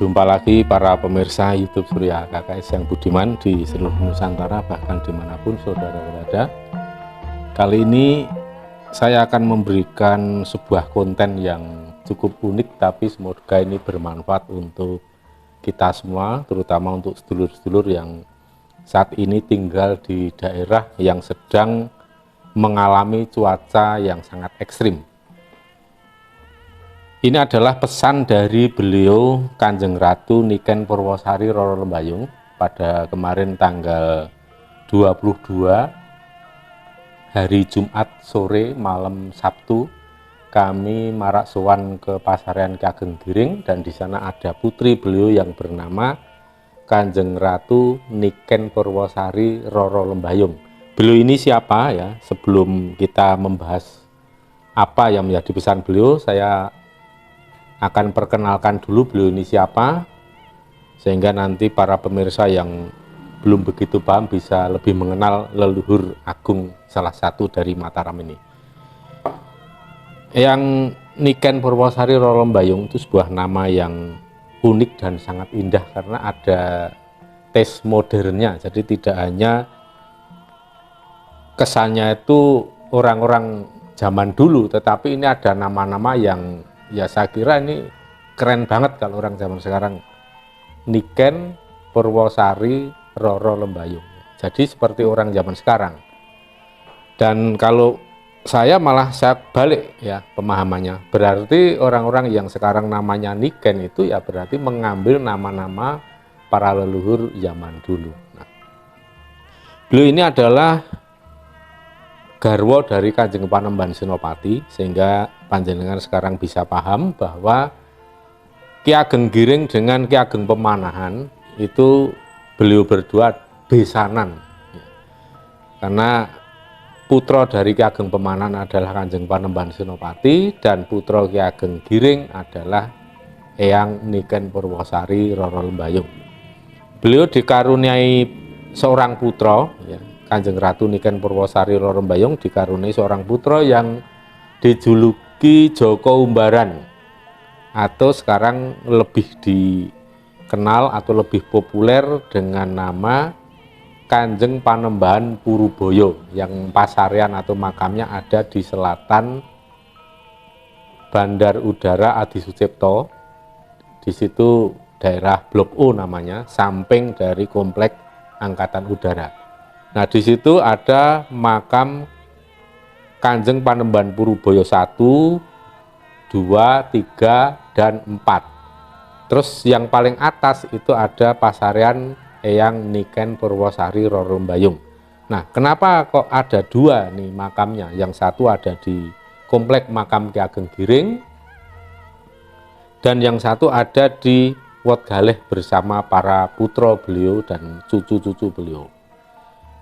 Jumpa lagi para pemirsa YouTube Surya KKS yang budiman di seluruh Nusantara, bahkan dimanapun saudara berada. Kali ini saya akan memberikan sebuah konten yang cukup unik, tapi semoga ini bermanfaat untuk kita semua, terutama untuk sedulur-sedulur yang saat ini tinggal di daerah yang sedang mengalami cuaca yang sangat ekstrim. Ini adalah pesan dari beliau Kanjeng Ratu Niken Purwosari Roro Lembayung pada kemarin tanggal 22 hari Jumat sore malam Sabtu. Kami marak sowan ke Pasarian Ki Ageng Giring, dan di sana ada putri beliau yang bernama Kanjeng Ratu Niken Purwosari Roro Lembayung. Beliau ini siapa ya? Sebelum kita membahas apa yang menjadi pesan beliau, saya akan perkenalkan dulu beliau ini siapa, sehingga nanti para pemirsa yang belum begitu paham bisa lebih mengenal leluhur agung salah satu dari Mataram ini. Yang Niken Purwosari Roro Lembayung itu sebuah nama yang unik dan sangat indah karena ada tes modernnya. Jadi tidak hanya kesannya itu orang-orang zaman dulu, tetapi ini ada nama-nama yang ya saya kira ini keren banget kalau orang zaman sekarang. Niken Purwosari Roro Lembayung. Jadi seperti orang zaman sekarang. Dan kalau saya malah saya balik ya pemahamannya. Berarti orang-orang yang sekarang namanya Niken itu ya berarti mengambil nama-nama para leluhur zaman dulu. Nah, beliau ini adalah garwa dari Kanjeng Panembahan Senopati, sehingga panjenengan sekarang bisa paham bahwa Ki Ageng Giring dengan Ki Ageng Pemanahan itu beliau berdua besanan. Karena putra dari Ki Ageng Pemanahan adalah Kanjeng Panembahan Senopati, dan putra Ki Ageng Giring adalah Eyang Niken Purwosari Roro Lembayung. Beliau dikaruniai seorang putra ya. Kanjeng Ratu Niken Purwosari Roro Lembayung dikaruniai seorang putra yang dijuluki Joko Umbaran, atau sekarang lebih dikenal atau lebih populer dengan nama Kanjeng Panembahan Puruboyo, yang pasarian atau makamnya ada di selatan Bandar Udara Adi Sucipto. Di situ daerah Blok O namanya, samping dari Komplek Angkatan Udara. Nah, di situ ada makam Kanjeng Panembahan Puruboyo 1, 2, 3, dan 4. Terus yang paling atas itu ada pasarian Eyang Niken Purwosari Roro Lembayung. Nah, kenapa kok ada dua nih makamnya? Yang satu ada di Komplek Makam Ki Ageng Giring, dan yang satu ada di Wotgaleh bersama para putra beliau dan cucu-cucu beliau.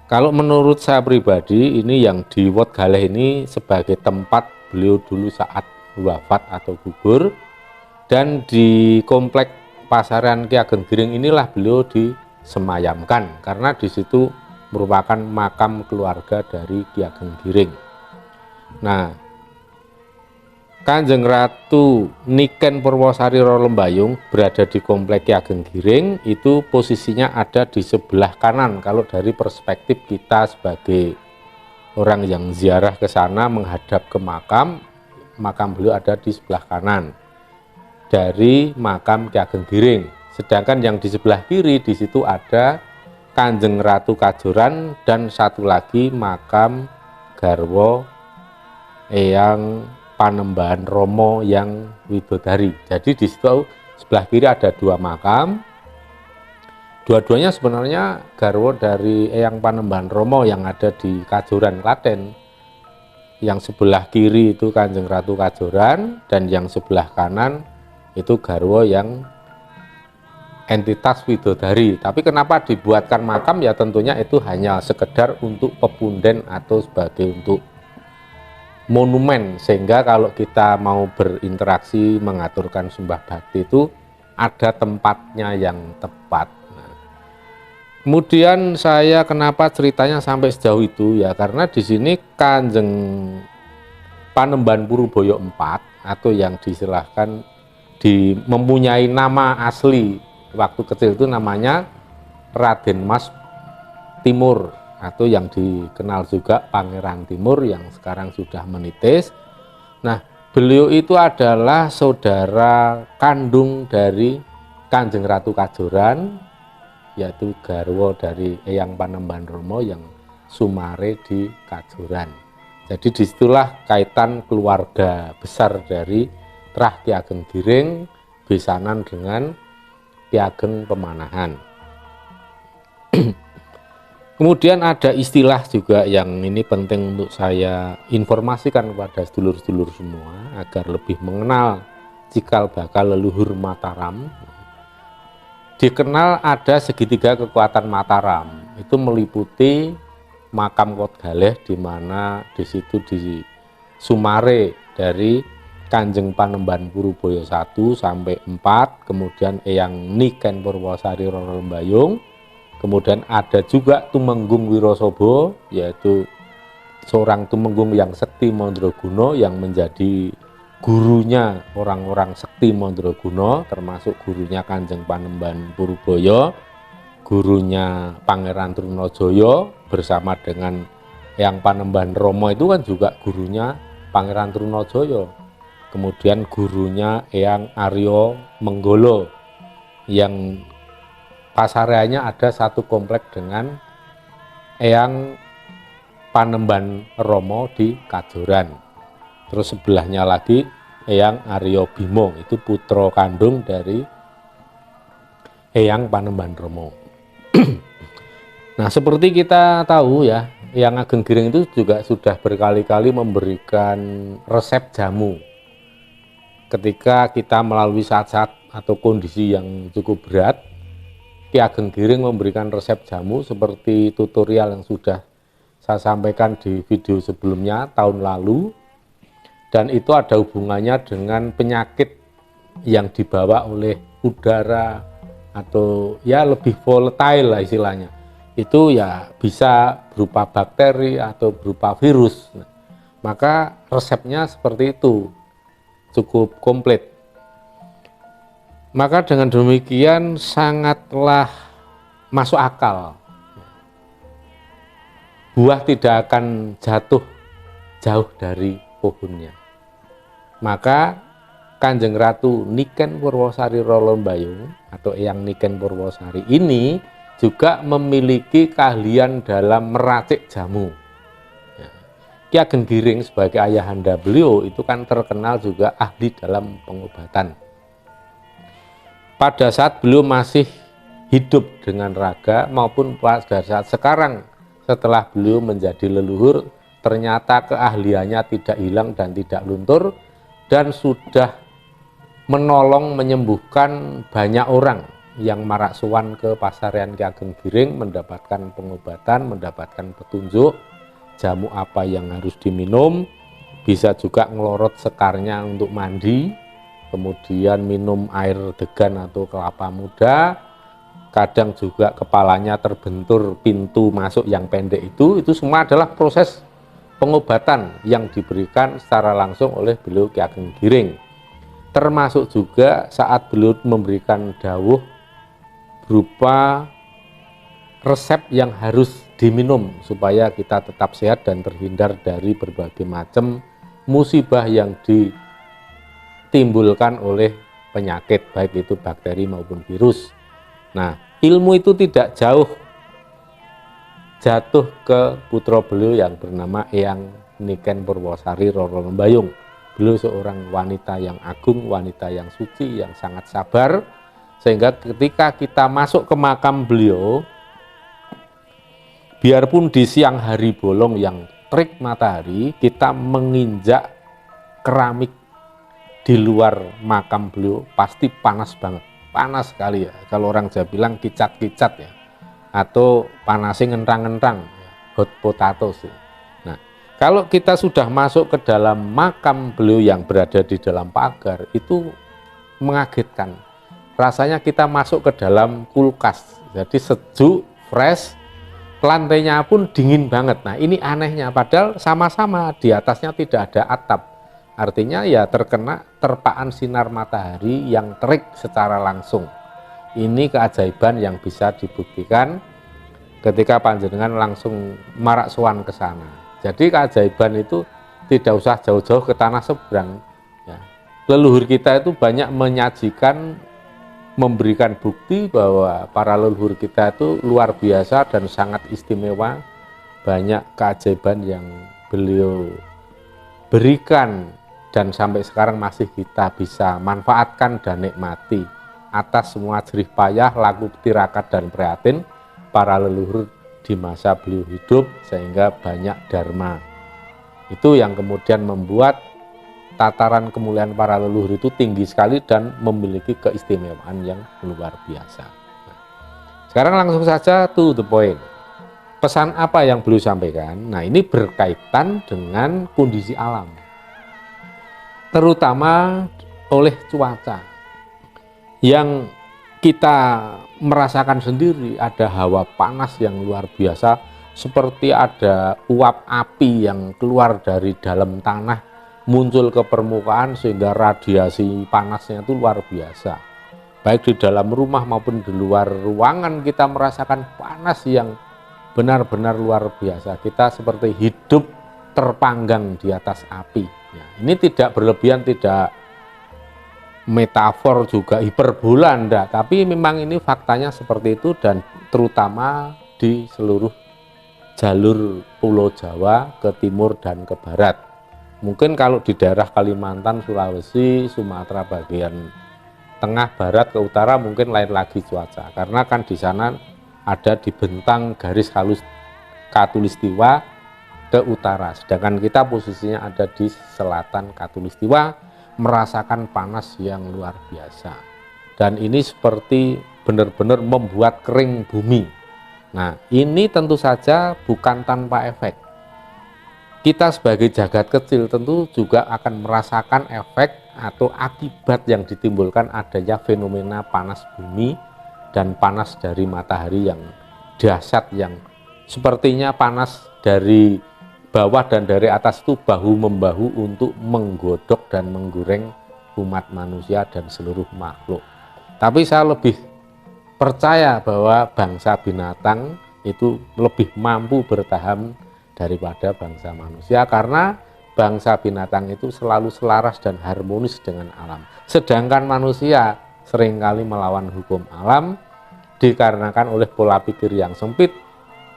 Kalau menurut saya pribadi, ini yang di Wotgaleh ini sebagai tempat beliau dulu saat wafat atau gugur, dan di Komplek Pasarian Ki Ageng Giring inilah beliau disemayamkan, karena di situ merupakan makam keluarga dari Ki Ageng Giring. Nah, Kanjeng Ratu Niken Purwosari Roro Lembayung berada di Komplek Ki Ageng Giring, itu posisinya ada di sebelah kanan. Kalau dari perspektif kita sebagai orang yang ziarah ke sana menghadap ke makam beliau ada di sebelah kanan dari makam Ki Ageng Giring. Sedangkan yang di sebelah kiri di situ ada Kanjeng Ratu Kajoran dan satu lagi makam garwa Eyang Panembahan Romo yang Widodari. Jadi di situ sebelah kiri ada dua makam. Dua-duanya sebenarnya garwa dari Eyang Panembahan Romo yang ada di Kajoran, Klaten. Yang sebelah kiri itu Kanjeng Ratu Kajoran, dan yang sebelah kanan itu garwa yang entitas Widodari. Tapi kenapa dibuatkan makam? Ya tentunya itu hanya sekedar untuk pepunden atau sebagai untuk monumen, sehingga kalau kita mau berinteraksi mengaturkan sembah bakti itu ada tempatnya yang tepat. Nah, kemudian saya kenapa ceritanya sampai sejauh itu ya, karena di sini Kanjeng Panembahan Puruboyo 4 atau yang disilahkan mempunyai nama asli waktu kecil itu namanya Raden Mas Timur, atau yang dikenal juga Pangeran Timur yang sekarang sudah menitis. Nah, beliau itu adalah saudara kandung dari Kanjeng Ratu Kajoran, yaitu garwa dari Eyang Panembahan Rama yang sumare di Kajoran. Jadi disitulah kaitan keluarga besar dari Trah Ki Ageng Giring besanan dengan Ki Ageng Pemanahan. Kemudian ada istilah juga yang ini penting untuk saya informasikan kepada sedulur-sedulur semua agar lebih mengenal cikal bakal leluhur Mataram. Dikenal ada segitiga kekuatan Mataram, itu meliputi makam Kot Galeh, di mana di situ di sumare dari Kanjeng Panembahan Purubaya 1 sampai 4, kemudian Eyang Niken Purwosari Roro Lembayung. Kemudian ada juga Tumenggung Wirasaba, yaitu seorang tumenggung yang sekti Mandraguna yang menjadi gurunya orang-orang sekti Mandraguna, termasuk gurunya Kanjeng Panembahan Purubaya, gurunya Pangeran Trunajaya bersama dengan Eyang Panembahan Rama itu kan juga gurunya Pangeran Trunajaya. Kemudian gurunya Eyang Arya Menggala yang pasareannya ada satu komplek dengan Eyang Panembahan Rama di Kajoran. Terus sebelahnya lagi Eyang Arya Bima, itu putra kandung dari Eyang Panembahan Rama. Nah, seperti kita tahu ya, Eyang Ageng Giring itu juga sudah berkali-kali memberikan resep jamu. Ketika kita melalui saat-saat atau kondisi yang cukup berat, Ki Ageng Giring memberikan resep jamu seperti tutorial yang sudah saya sampaikan di video sebelumnya tahun lalu, dan itu ada hubungannya dengan penyakit yang dibawa oleh udara atau ya lebih volatile lah istilahnya. Itu ya bisa berupa bakteri atau berupa virus. Nah, maka resepnya seperti itu, cukup komplit. Maka dengan demikian sangatlah masuk akal. Buah tidak akan jatuh jauh dari pohonnya. Maka Kanjeng Ratu Niken Purwosari Roro Lembayung atau Eyang Niken Purwosari ini juga memiliki keahlian dalam meracik jamu. Ki Ageng Giring sebagai ayahanda beliau itu kan terkenal juga ahli dalam pengobatan. Pada saat beliau masih hidup dengan raga maupun pada saat sekarang setelah beliau menjadi leluhur, ternyata keahliannya tidak hilang dan tidak luntur, dan sudah menolong menyembuhkan banyak orang yang maraksuan ke pasarean Ki Ageng Giring, mendapatkan pengobatan, mendapatkan petunjuk jamu apa yang harus diminum, bisa juga ngelorot sekarnya untuk mandi, kemudian minum air degan atau kelapa muda, kadang juga kepalanya terbentur pintu masuk yang pendek itu semua adalah proses pengobatan yang diberikan secara langsung oleh beliau Ki Ageng Giring. Termasuk juga saat beliau memberikan dawuh berupa resep yang harus diminum supaya kita tetap sehat dan terhindar dari berbagai macam musibah yang ditimbulkan oleh penyakit, baik itu bakteri maupun virus. Nah, ilmu itu tidak jauh jatuh ke putra beliau yang bernama Eyang Niken Purwosari Roro Lembayung. Beliau seorang wanita yang agung, wanita yang suci, yang sangat sabar, sehingga ketika kita masuk ke makam beliau, biarpun di siang hari bolong yang terik matahari, kita menginjak keramik di luar makam beliau pasti panas banget, panas sekali ya. Kalau orang Jawa bilang kicat-kicat ya, atau panasnya ngentang-ngentang, hot potatoes. Nah, kalau kita sudah masuk ke dalam makam beliau yang berada di dalam pagar, itu mengagetkan. Rasanya kita masuk ke dalam kulkas, jadi sejuk, fresh, lantainya pun dingin banget. Nah, ini anehnya, padahal sama-sama di atasnya tidak ada atap, artinya ya terkena terpaan sinar matahari yang terik secara langsung. Ini keajaiban yang bisa dibuktikan ketika panjenengan langsung marak sowan ke sana. Jadi keajaiban itu tidak usah jauh-jauh ke tanah seberang. Ya. Leluhur kita itu banyak menyajikan, memberikan bukti bahwa para leluhur kita itu luar biasa dan sangat istimewa. Banyak keajaiban yang beliau berikan dan sampai sekarang masih kita bisa manfaatkan dan nikmati atas semua jerih payah, laku tirakat dan prihatin para leluhur di masa beliau hidup, sehingga banyak dharma. Itu yang kemudian membuat tataran kemuliaan para leluhur itu tinggi sekali dan memiliki keistimewaan yang luar biasa. Nah, sekarang langsung saja to the point. Pesan apa yang beliau sampaikan? Nah, ini berkaitan dengan kondisi alam, terutama oleh cuaca yang kita merasakan sendiri. Ada hawa panas yang luar biasa, seperti ada uap api yang keluar dari dalam tanah muncul ke permukaan sehingga radiasi panasnya itu luar biasa. Baik di dalam rumah maupun di luar ruangan kita merasakan panas yang benar-benar luar biasa. Kita seperti hidup terpanggang di atas api. Ya, ini tidak berlebihan, tidak metafor juga hiperbola enggak, tapi memang ini faktanya seperti itu, dan terutama di seluruh jalur Pulau Jawa ke timur dan ke barat. Mungkin kalau di daerah Kalimantan, Sulawesi, Sumatera bagian tengah, barat ke utara mungkin lain lagi cuaca, karena kan di sana ada di bentang garis halus Katulistiwa ke utara, sedangkan kita posisinya ada di selatan Katulistiwa, merasakan panas yang luar biasa. Dan ini seperti benar-benar membuat kering bumi. Nah, ini tentu saja bukan tanpa efek. Kita sebagai jagat kecil tentu juga akan merasakan efek atau akibat yang ditimbulkan adanya fenomena panas bumi dan panas dari matahari yang dahsyat, yang sepertinya panas dari bawah dan dari atas itu bahu-membahu untuk menggodok dan menggoreng umat manusia dan seluruh makhluk. Tapi saya lebih percaya bahwa bangsa binatang itu lebih mampu bertahan daripada bangsa manusia, karena bangsa binatang itu selalu selaras dan harmonis dengan alam. Sedangkan manusia seringkali melawan hukum alam dikarenakan oleh pola pikir yang sempit,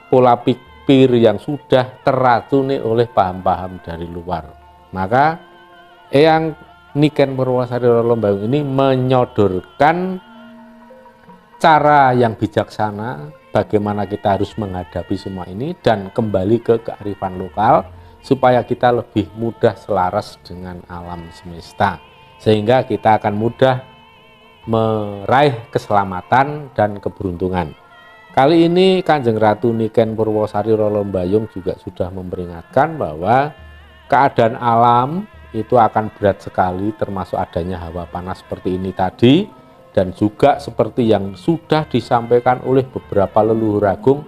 pola pikir yang sudah teracuni oleh paham-paham dari luar. Maka Eyang Niken Purwosari Rolombayung ini menyodorkan cara yang bijaksana bagaimana kita harus menghadapi semua ini dan kembali ke kearifan lokal supaya kita lebih mudah selaras dengan alam semesta, sehingga kita akan mudah meraih keselamatan dan keberuntungan. Kali ini Kanjeng Ratu Niken Purwosari Rolombayung juga sudah memperingatkan bahwa keadaan alam itu akan berat sekali, termasuk adanya hawa panas seperti ini tadi, dan juga seperti yang sudah disampaikan oleh beberapa leluhur agung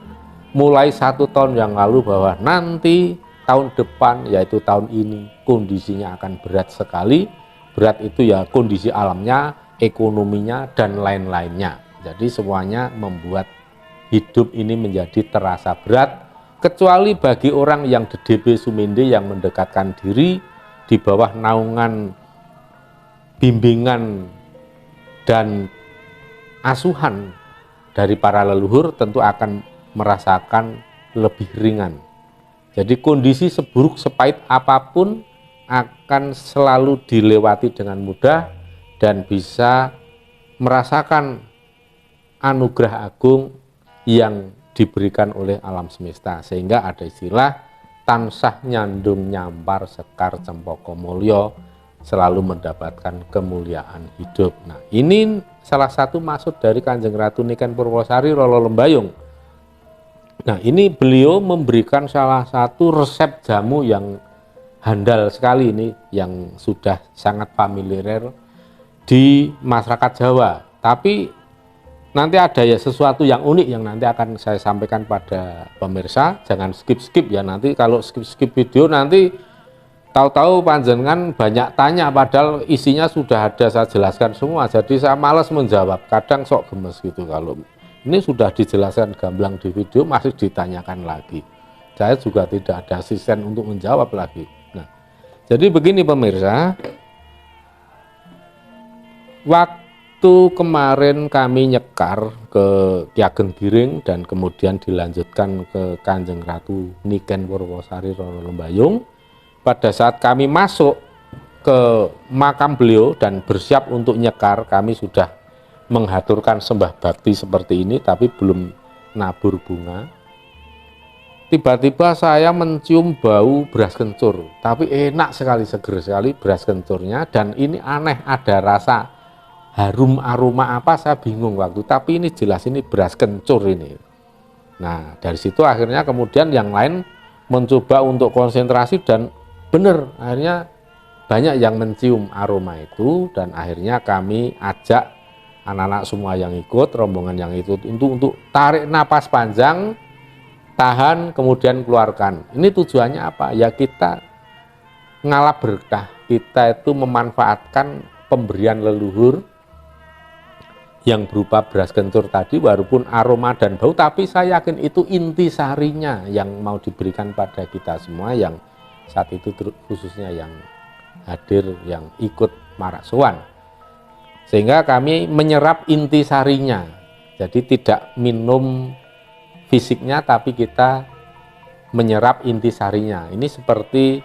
mulai 1 tahun yang lalu, bahwa nanti tahun depan, yaitu tahun ini, kondisinya akan berat sekali. Berat itu ya kondisi alamnya, ekonominya, dan lain-lainnya. Jadi semuanya membuat hidup ini menjadi terasa berat, kecuali bagi orang yang DDB Sumende yang mendekatkan diri di bawah naungan bimbingan dan asuhan dari para leluhur, tentu akan merasakan lebih ringan. Jadi kondisi seburuk sepahit apapun akan selalu dilewati dengan mudah dan bisa merasakan anugerah agung yang diberikan oleh alam semesta, sehingga ada istilah tansah nyandung nyampar sekar cempaka mulya, selalu mendapatkan kemuliaan hidup. Nah, ini salah satu maksud dari Kanjeng Ratu Niken Purwosari Rolombayung. Nah, ini beliau memberikan salah satu resep jamu yang handal sekali, ini yang sudah sangat familiar di masyarakat Jawa. Tapi nanti ada ya sesuatu yang unik yang nanti akan saya sampaikan pada pemirsa. Jangan skip-skip ya, nanti kalau skip-skip video nanti tahu-tahu panjenengan banyak tanya padahal isinya sudah ada saya jelaskan semua, jadi saya malas menjawab, kadang sok gemes gitu kalau ini sudah dijelaskan gamblang di video masih ditanyakan lagi. Saya juga tidak ada asisten untuk menjawab lagi. Nah, jadi begini pemirsa, waktu kemarin kami nyekar ke Ki Ageng Giring dan kemudian dilanjutkan ke Kanjeng Ratu Niken Purwosari Roro Lembayung. Pada saat kami masuk ke makam beliau dan bersiap untuk nyekar, kami sudah menghaturkan sembah bakti seperti ini, tapi belum nabur bunga. Tiba-tiba saya mencium bau beras kencur, tapi enak sekali, seger sekali beras kencurnya, dan ini aneh, ada rasa harum aroma apa saya bingung waktu, tapi ini jelas ini beras kencur ini. Nah, dari situ akhirnya kemudian yang lain mencoba untuk konsentrasi dan benar, akhirnya banyak yang mencium aroma itu, dan akhirnya kami ajak anak-anak semua yang ikut, rombongan yang ikut untuk tarik napas panjang, tahan, kemudian keluarkan. Ini tujuannya apa? Ya kita ngalap berkah, kita itu memanfaatkan pemberian leluhur yang berupa beras kencur tadi, walaupun aroma dan bau, tapi saya yakin itu inti sarinya yang mau diberikan pada kita semua yang saat itu khususnya yang hadir, yang ikut marak sowan, sehingga kami menyerap inti sarinya. Jadi tidak minum fisiknya, tapi kita menyerap inti sarinya. Ini seperti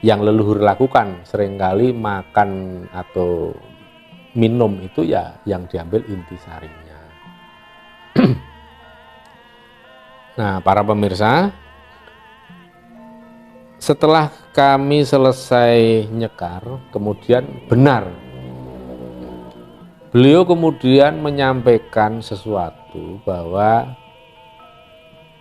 yang leluhur lakukan, seringkali makan atau minum itu ya yang diambil inti sarinya. Nah, para pemirsa, setelah kami selesai nyekar, kemudian benar beliau kemudian menyampaikan sesuatu, bahwa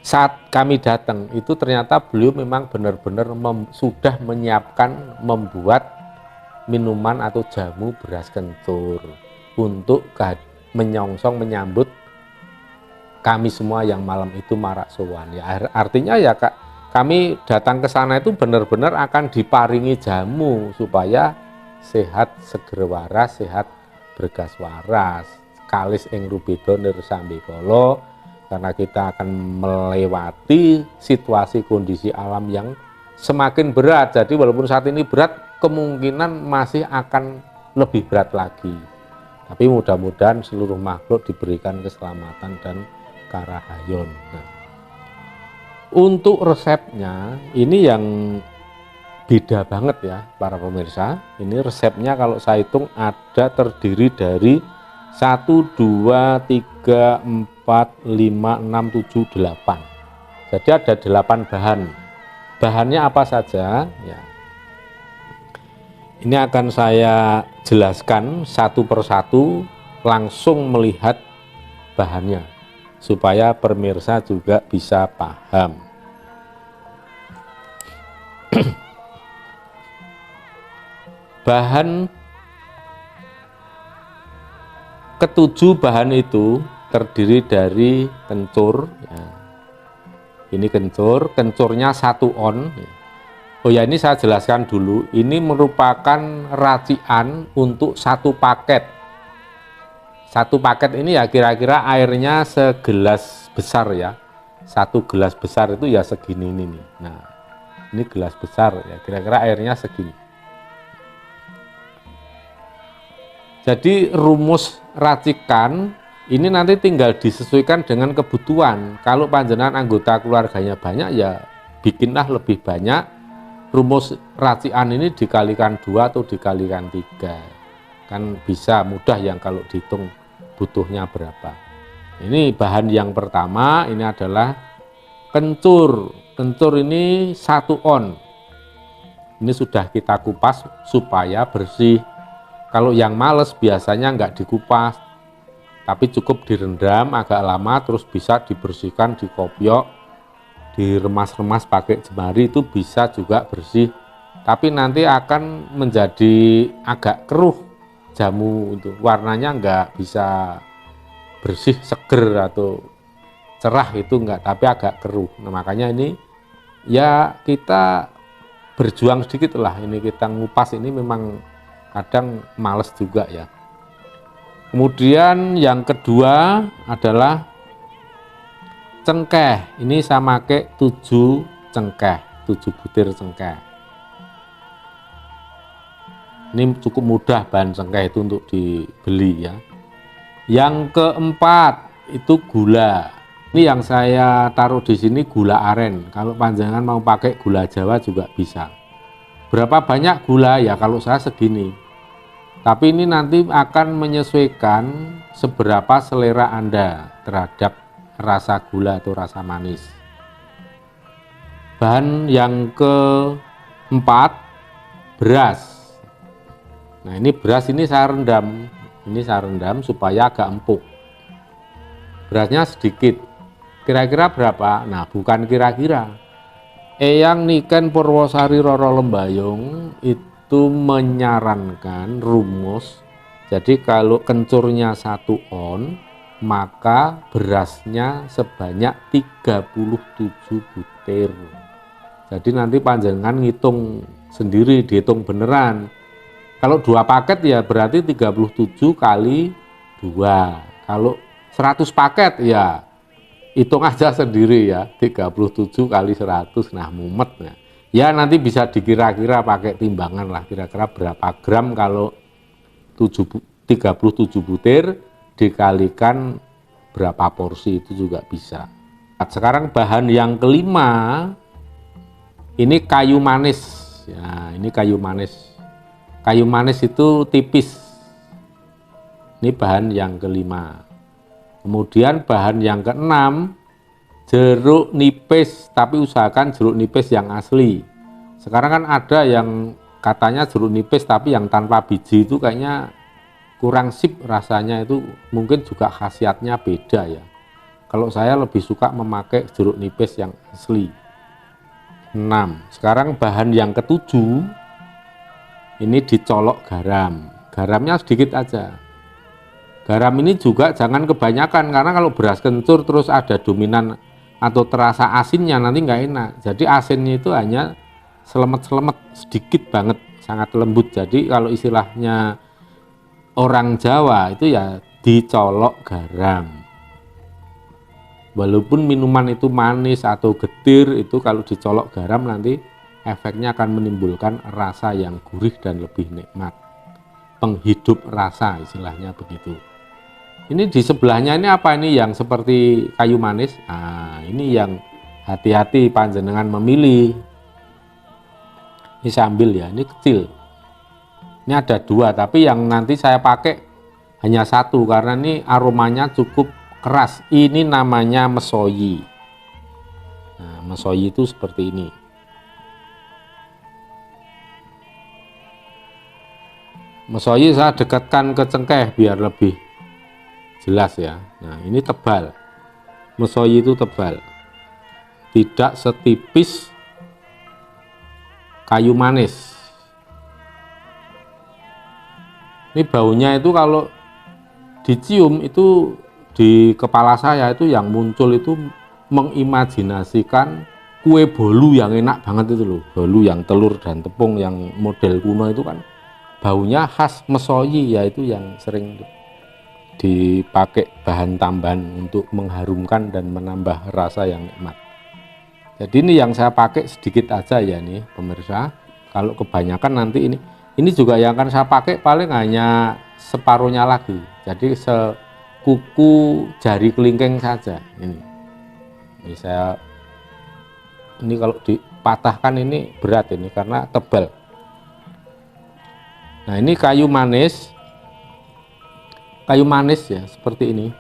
saat kami datang itu ternyata beliau memang benar-benar sudah menyiapkan membuat minuman atau jamu beras kencur untuk menyongsong menyambut kami semua yang malam itu marak sowan. Ya, artinya ya Kak, kami datang ke sana itu benar-benar akan diparingi jamu supaya sehat seger waras, sehat bergas waras, kalis ing rubeda nirsambekala, karena kita akan melewati situasi kondisi alam yang semakin berat. Jadi walaupun saat ini berat, kemungkinan masih akan lebih berat lagi. Tapi mudah-mudahan seluruh makhluk diberikan keselamatan dan karahayon. Nah, untuk resepnya ini yang beda banget ya para pemirsa. Ini resepnya kalau saya hitung ada terdiri dari 1, 2, 3, 4, 5, 6, 7, 8. Jadi ada 8 bahan. Bahannya apa saja? Ya, ini akan saya jelaskan satu persatu, langsung melihat bahannya supaya pemirsa juga bisa paham. Bahan ketujuh bahan itu terdiri dari kencur. Ya. Ini kencur, kencurnya 1 on. Oh ya, ini saya jelaskan dulu. Ini merupakan racian untuk 1 paket. 1 paket ini ya kira-kira airnya segelas besar ya. 1 gelas besar itu ya segini ini nih. Nah, ini gelas besar ya, kira-kira airnya segini. Jadi rumus racikan ini nanti tinggal disesuaikan dengan kebutuhan. Kalau panjenengan anggota keluarganya banyak ya bikinlah lebih banyak. Rumus racian ini dikalikan 2 atau dikalikan 3. Kan bisa mudah yang kalau dihitung butuhnya berapa. Ini bahan yang pertama, ini adalah kencur. Kencur ini 1 on. Ini sudah kita kupas supaya bersih. Kalau yang males biasanya nggak dikupas, tapi cukup direndam agak lama, terus bisa dibersihkan, dikopiok, diremas-remas pakai jemari, itu bisa juga bersih. Tapi nanti akan menjadi agak keruh jamu itu, warnanya nggak bisa bersih, seger atau cerah itu enggak, tapi agak keruh. Nah, makanya ini ya kita berjuang sedikit lah, ini kita ngupas ini memang kadang males juga ya. Kemudian yang kedua adalah cengkeh. Ini saya pakai 7 cengkeh, 7 butir cengkeh. Ini cukup mudah bahan cengkeh itu untuk dibeli ya. Yang keempat itu gula. Ini yang saya taruh di sini gula aren. Kalau panjangan mau pakai gula Jawa juga bisa. Berapa banyak gula ya? Kalau saya segini. Tapi ini nanti akan menyesuaikan seberapa selera Anda terhadap rasa gula atau rasa manis. Bahan yang keempat, beras. Nah ini beras ini saya rendam. Ini saya rendam supaya agak empuk. Berasnya sedikit. Kira-kira berapa? Nah bukan kira-kira. Eyang Niken Purwosari Roro Lembayung itu menyarankan rumus. Jadi kalau kencurnya 1 on, maka berasnya sebanyak 37 butir. Jadi nanti panjenengan ngitung sendiri, dihitung beneran. Kalau 2 paket ya berarti 37 kali 2. Kalau 100 paket ya hitung aja sendiri ya, 37 kali 100, nah mumet ya. Ya nanti bisa dikira-kira pakai timbangan lah, kira-kira berapa gram kalau 37 butir dikalikan berapa porsi itu juga bisa. Sekarang bahan yang kelima, ini kayu manis. Ya, ini kayu manis. Kayu manis itu tipis. Ini bahan yang kelima. Kemudian bahan yang keenam, jeruk nipis, tapi usahakan jeruk nipis yang asli. Sekarang kan ada yang katanya jeruk nipis tapi yang tanpa biji itu kayaknya kurang sip rasanya, itu mungkin juga khasiatnya beda ya. Kalau saya lebih suka memakai jeruk nipis yang asli. 6. Sekarang bahan yang ketujuh, ini dicolok garam. Garamnya sedikit aja. Garam ini juga jangan kebanyakan, karena kalau beras kencur terus ada dominan atau terasa asinnya nanti nggak enak. Jadi asinnya itu hanya selemet-selemet sedikit banget, sangat lembut. Jadi kalau istilahnya orang Jawa itu ya dicolok garam. Walaupun minuman itu manis atau getir, itu kalau dicolok garam nanti efeknya akan menimbulkan rasa yang gurih dan lebih nikmat. Penghidup rasa istilahnya begitu. Ini di sebelahnya ini apa, ini yang seperti kayu manis. Nah, ini yang hati-hati panjenengan memilih. Ini saya ambil ya, ini kecil. Ini ada 2, tapi yang nanti saya pakai hanya 1 karena ini aromanya cukup keras. Ini namanya mesoyi. Nah, mesoyi itu seperti ini. Mesoyi saya dekatkan ke cengkeh biar lebih jelas ya. Nah ini tebal, mesoyi itu tebal, tidak setipis kayu manis. Ini baunya itu kalau dicium itu di kepala saya itu yang muncul itu mengimajinasikan kue bolu yang enak banget itu loh, bolu yang telur dan tepung yang model kuno itu kan baunya khas mesoyi, yaitu yang sering dipakai bahan tambahan untuk mengharumkan dan menambah rasa yang nikmat. Jadi ini yang saya pakai sedikit aja ya nih pemirsa. Kalau kebanyakan nanti ini juga yang akan saya pakai paling hanya separuhnya lagi. Jadi sekuku jari kelingking saja ini. Ini kalau dipatahkan ini berat ini karena tebal. Nah ini kayu manis ya seperti ini.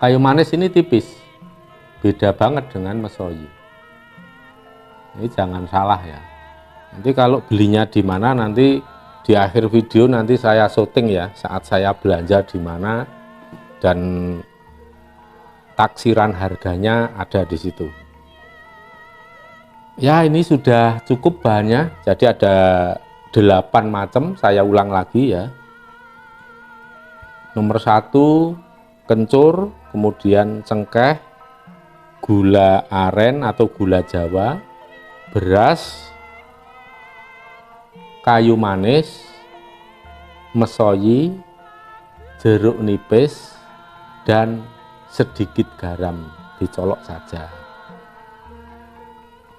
Kayu manis ini tipis, beda banget dengan mesoyi. Ini jangan salah ya. Nanti kalau belinya di mana, nanti di akhir video nanti saya syuting ya saat saya belanja di mana dan taksiran harganya ada di situ. Ya ini sudah cukup bahannya, jadi ada 8 macam, saya ulang lagi ya. Nomor 1 kencur, kemudian cengkeh, gula aren atau gula Jawa, beras, kayu manis, mesoyi, jeruk nipis, dan sedikit garam, dicolok saja.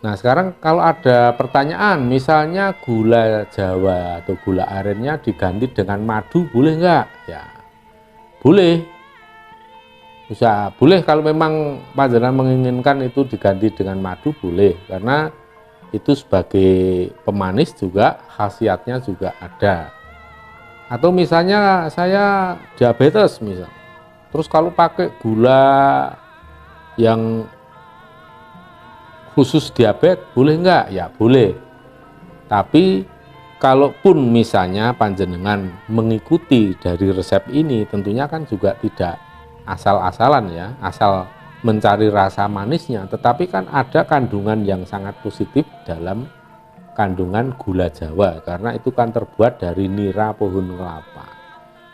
Nah sekarang kalau ada pertanyaan, misalnya gula Jawa atau gula arennya diganti dengan madu, boleh nggak? Ya boleh, bisa boleh kalau memang panjenengan menginginkan itu diganti dengan madu, boleh, karena itu sebagai pemanis juga, khasiatnya juga ada. Atau misalnya saya diabetes misal, terus kalau pakai gula yang khusus diabetes boleh nggak? Ya boleh. Tapi kalaupun misalnya panjenengan mengikuti dari resep ini, tentunya kan juga tidak asal-asalan ya, asal mencari rasa manisnya, tetapi kan ada kandungan yang sangat positif dalam kandungan gula Jawa, karena itu kan terbuat dari nira pohon kelapa.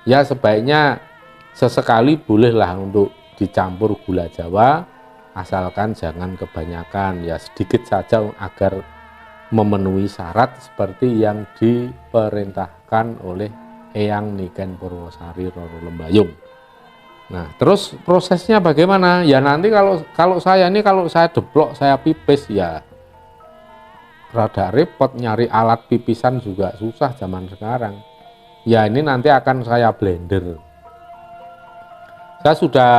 Ya sebaiknya sesekali bolehlah untuk dicampur gula Jawa, asalkan jangan kebanyakan, ya sedikit saja agar memenuhi syarat seperti yang diperintahkan oleh Eyang Niken Purwosari Roro Lembayung. Nah terus prosesnya bagaimana? Ya nanti kalau saya deblok, saya pipis, ya rada repot, nyari alat pipisan juga susah zaman sekarang. Ya ini nanti akan saya blender. Saya sudah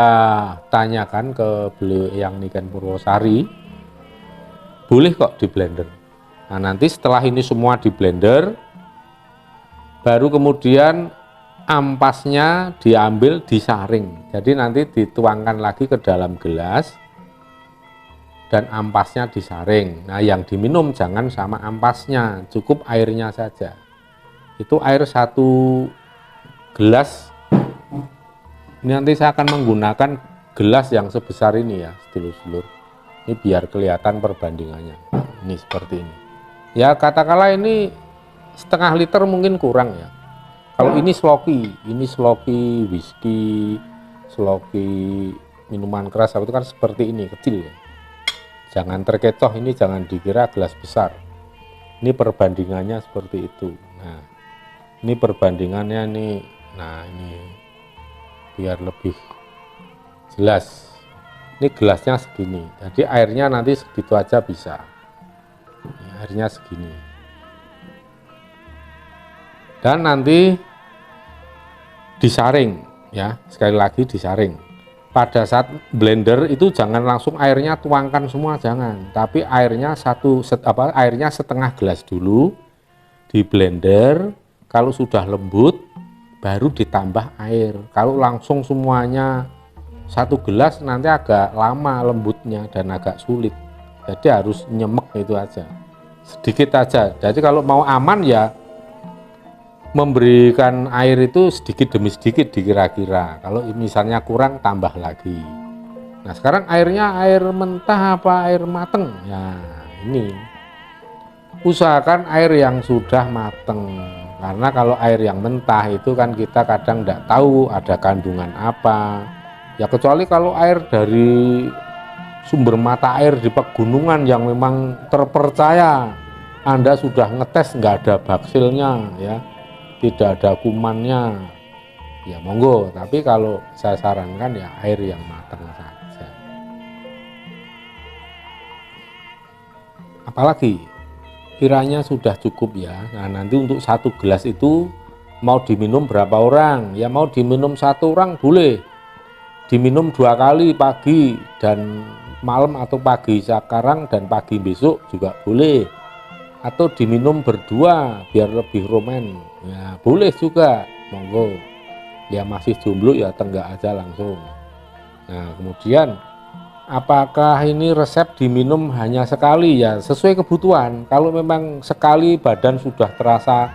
tanyakan ke beliau yang Niken Purwosari, boleh kok di blender. Nah nanti setelah ini semua di blender, baru kemudian ampasnya diambil, disaring. Jadi nanti dituangkan lagi ke dalam gelas dan ampasnya disaring. Nah yang diminum jangan sama ampasnya, cukup airnya saja. Itu air 1 gelas. Ini nanti saya akan menggunakan gelas yang sebesar ini ya, sedulur-sedulur. Ini biar kelihatan perbandingannya. Ini seperti ini. Ya katakanlah ini setengah liter mungkin kurang ya. Kalau ini sloki whisky, sloki minuman keras itu kan seperti ini, kecil ya. Jangan terkecoh, ini jangan dikira gelas besar. Ini perbandingannya seperti itu. Nah, ini perbandingannya nih. Nah, ini biar lebih jelas. Ini gelasnya segini, jadi airnya nanti segitu aja bisa. Ini airnya segini. Dan nanti disaring ya, sekali lagi disaring. Pada saat blender itu jangan langsung airnya tuangkan semua, jangan. Tapi airnya airnya setengah gelas dulu di blender. Kalau sudah lembut baru ditambah air. Kalau langsung semuanya 1 gelas nanti agak lama lembutnya dan agak sulit. Jadi harus nyemek itu aja, sedikit aja. Jadi kalau mau aman ya memberikan air itu sedikit demi sedikit dikira-kira. Kalau misalnya kurang tambah lagi. Nah sekarang airnya air mentah apa air mateng? Ya ini usahakan air yang sudah mateng, karena kalau air yang mentah itu kan kita kadang tidak tahu ada kandungan apa ya, kecuali kalau air dari sumber mata air di pegunungan yang memang terpercaya, Anda sudah ngetes nggak ada baksilnya ya, tidak ada kumannya, ya monggo. Tapi kalau saya sarankan ya air yang matang saja. Apalagi kiranya sudah cukup ya. Nah nanti untuk 1 gelas itu mau diminum berapa orang? Ya mau diminum 1 orang boleh, diminum 2 kali, pagi dan malam, atau pagi sekarang dan pagi besok juga boleh, atau diminum berdua biar lebih roman ya boleh juga, monggo. Ya masih jomblo ya tenggak aja langsung. Nah kemudian apakah ini resep diminum hanya sekali? Ya sesuai kebutuhan. Kalau memang sekali badan sudah terasa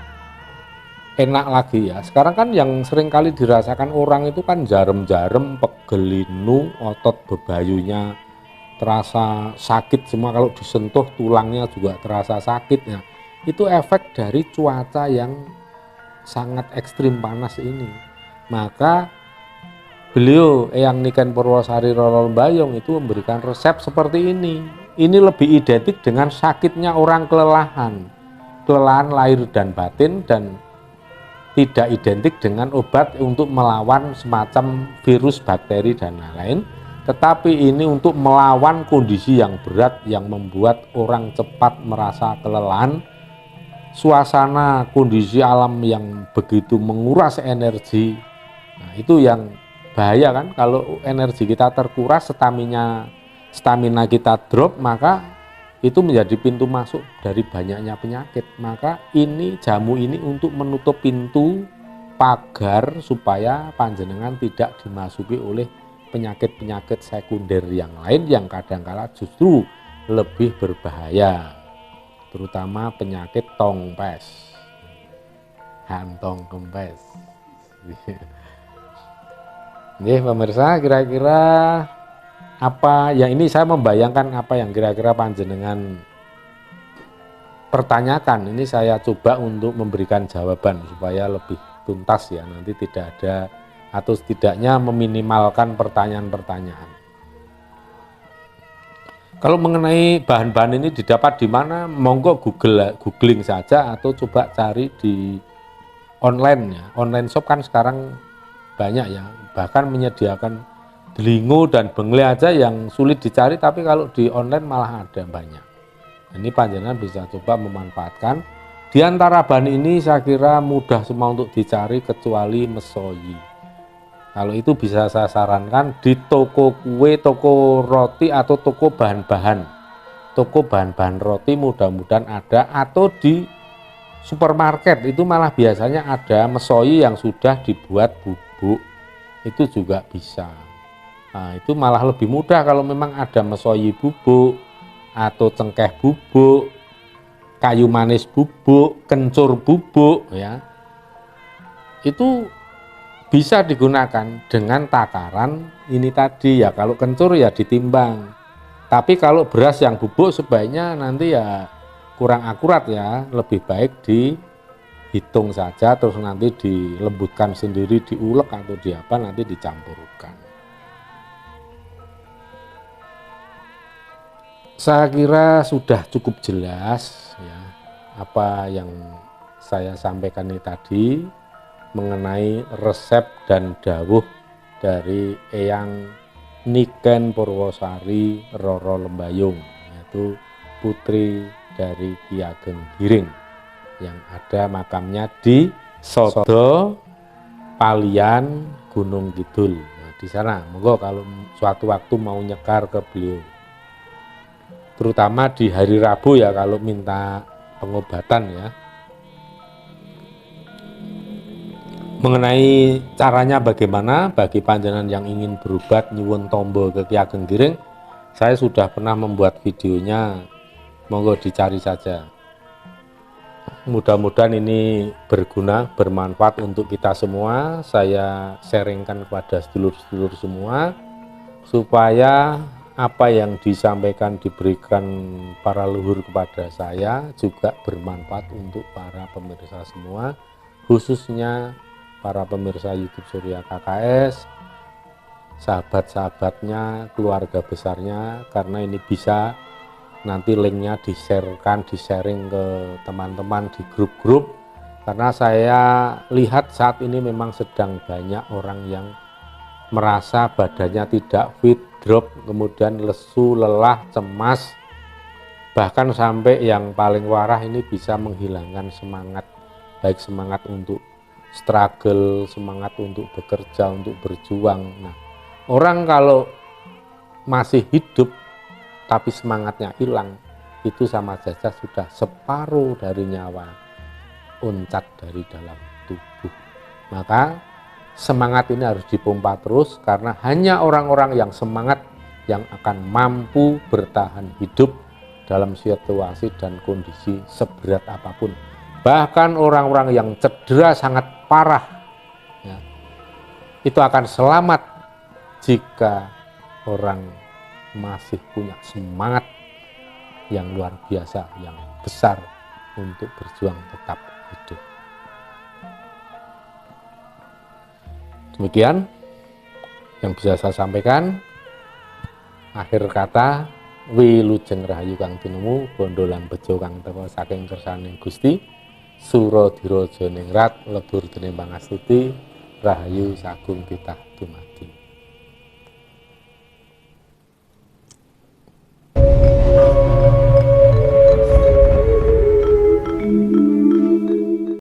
enak lagi ya. Sekarang kan yang sering kali dirasakan orang itu kan jarem-jarem, pegel linu, otot bebayunya terasa sakit semua, kalau disentuh tulangnya juga terasa sakit ya. Itu efek dari cuaca yang sangat ekstrim panas ini. Maka beliau Eyang Niken Purwosari Roro Lembayung itu memberikan resep seperti ini. Ini lebih identik dengan sakitnya orang kelelahan lahir dan batin, dan tidak identik dengan obat untuk melawan semacam virus, bakteri, dan lain-lain. Tetapi ini untuk melawan kondisi yang berat yang membuat orang cepat merasa kelelahan, suasana kondisi alam yang begitu menguras energi. Nah, itu yang bahaya kan, kalau energi kita terkuras, stamina kita drop, maka itu menjadi pintu masuk dari banyaknya penyakit. Maka ini jamu ini untuk menutup pintu pagar supaya panjenengan tidak dimasuki oleh penyakit-penyakit sekunder yang lain yang kadangkala justru lebih berbahaya, terutama penyakit tongpes, hantong kempes. Nih pemirsa, kira-kira apa yang ini saya membayangkan apa yang kira-kira panjenengan pertanyakan. Ini saya coba untuk memberikan jawaban supaya lebih tuntas ya, nanti tidak ada, atau setidaknya meminimalkan pertanyaan-pertanyaan. Kalau mengenai bahan-bahan ini didapat di mana, monggo googling saja atau coba cari di online ya. Online shop kan sekarang banyak ya, bahkan menyediakan delingo dan bengle aja yang sulit dicari, tapi kalau di online malah ada banyak. Ini panjenengan bisa coba memanfaatkan. Di antara bahan ini saya kira mudah semua untuk dicari kecuali mesoyi. Kalau itu bisa saya sarankan di toko kue, toko roti, atau toko bahan-bahan. Toko bahan-bahan roti mudah-mudahan ada, atau di supermarket itu malah biasanya ada mesoyi yang sudah dibuat bubuk. Itu juga bisa. Nah, itu malah lebih mudah kalau memang ada mesoyi bubuk atau cengkeh bubuk, kayu manis bubuk, kencur bubuk ya. Itu bisa digunakan dengan takaran ini tadi ya. Kalau kencur ya ditimbang. Tapi kalau beras yang bubuk sebaiknya nanti ya kurang akurat ya, lebih baik dihitung saja terus nanti dilembutkan sendiri, diulek atau di apa, nanti dicampurkan. Saya kira sudah cukup jelas ya apa yang saya sampaikan ini tadi mengenai resep dan dawuh dari Eyang Niken Purwosari Roro Lembayung, yaitu putri dari Ki Ageng Giring yang ada makamnya di Sodo Palian Gunung Kidul. Nah, di sana monggo kalau suatu waktu mau nyekar ke beliau, terutama di hari Rabu ya kalau minta pengobatan ya. Mengenai caranya bagaimana bagi panjenengan yang ingin berobat nyuwun tombo ke Ki Ageng Giring, saya sudah pernah membuat videonya, monggo dicari saja. Mudah-mudahan ini berguna, bermanfaat untuk kita semua. Saya sharingkan kepada sedulur-sedulur semua supaya apa yang disampaikan, diberikan para leluhur kepada saya juga bermanfaat untuk para pemirsa semua, khususnya para pemirsa YouTube Surya KKS, sahabat-sahabatnya, keluarga besarnya, karena ini bisa nanti linknya di-sharekan, di-sharing ke teman-teman di grup-grup, karena saya lihat saat ini memang sedang banyak orang yang merasa badannya tidak fit, drop, kemudian lesu, lelah, cemas, bahkan sampai yang paling warah ini bisa menghilangkan semangat, baik semangat untuk struggle, semangat untuk bekerja, untuk berjuang. Nah, orang kalau masih hidup tapi semangatnya hilang, itu sama saja sudah separuh dari nyawa uncat dari dalam tubuh. Maka semangat ini harus dipompa terus, karena hanya orang-orang yang semangat yang akan mampu bertahan hidup dalam situasi dan kondisi seberat apapun. Bahkan orang-orang yang cedera sangat parah ya, itu akan selamat jika orang masih punya semangat yang luar biasa, yang besar untuk berjuang tetap hidup. Demikian yang bisa saya sampaikan. Akhir kata, wilujeng rahayu kang tinemu, bondo lan bejo kang teka saking kersaning Gusti, Suradiraja ningrat lebur dening pangastuti, rahayu sagung titah dumadi.